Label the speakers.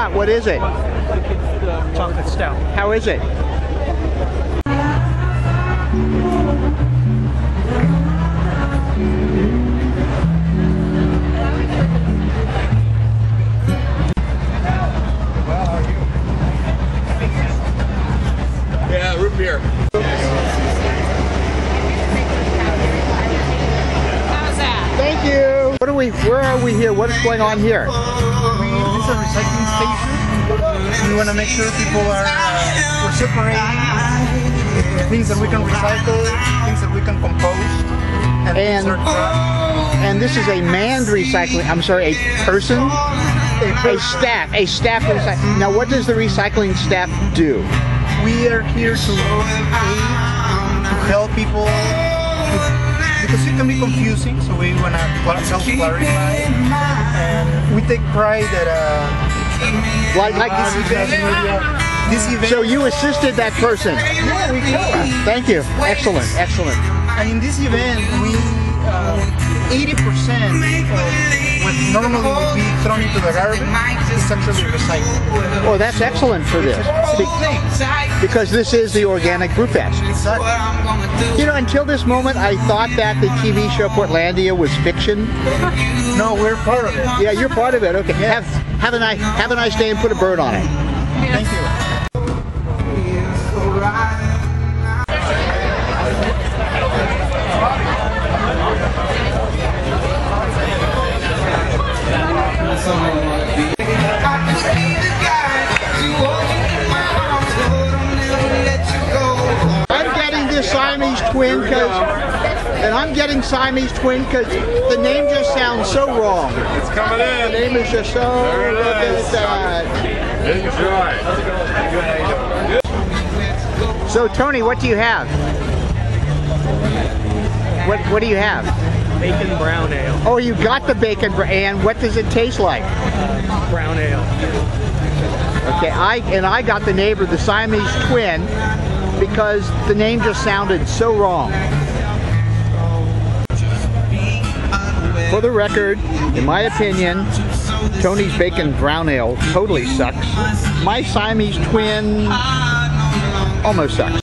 Speaker 1: got? What is it?
Speaker 2: Chocolate stout.
Speaker 1: How is it?
Speaker 3: Yeah, root beer.
Speaker 1: Thank you. Where are we here? What is going on here?
Speaker 2: This is a recycling station. We want to make sure people are we're separating things that we can recycle, things that we can compost, and things that are trash.
Speaker 1: And this is a manned recycling. I'm sorry, a person, a staff recycling. Now, what does the recycling staff do?
Speaker 2: We are here to aid, to help people, because it can be confusing, so we want to help clarify. And we take pride that
Speaker 1: Like
Speaker 2: this event.
Speaker 1: So you assisted that person.
Speaker 2: Yeah, we can.
Speaker 1: Thank you. Excellent, excellent.
Speaker 2: And in this event, we 80% of what normally would be thrown into the garbage is actually recycled.
Speaker 1: Oh, that's excellent for this. Because this is the Organic Brewfest.
Speaker 2: Exactly.
Speaker 1: You know, until this moment, I thought that the TV show Portlandia was fiction.
Speaker 2: No, we're part of it.
Speaker 1: Yeah, you're part of it. Okay.
Speaker 2: Yeah.
Speaker 1: Have a nice day and put a bird on it.
Speaker 2: Thank you.
Speaker 1: I'm getting this Siamese twin because the name just sounds so wrong.
Speaker 3: It's coming in.
Speaker 1: The name is just so.
Speaker 3: There
Speaker 1: Look
Speaker 3: it is.
Speaker 1: at that. So Tony, what do you have? What do you have?
Speaker 2: Bacon brown ale.
Speaker 1: Oh, you got the bacon, and what does it taste like?
Speaker 2: Brown ale.
Speaker 1: Okay, I got the neighbor, the Siamese twin, because the name just sounded so wrong. For the record, in my opinion, Tony's bacon brown ale totally sucks. My Siamese twin almost sucks.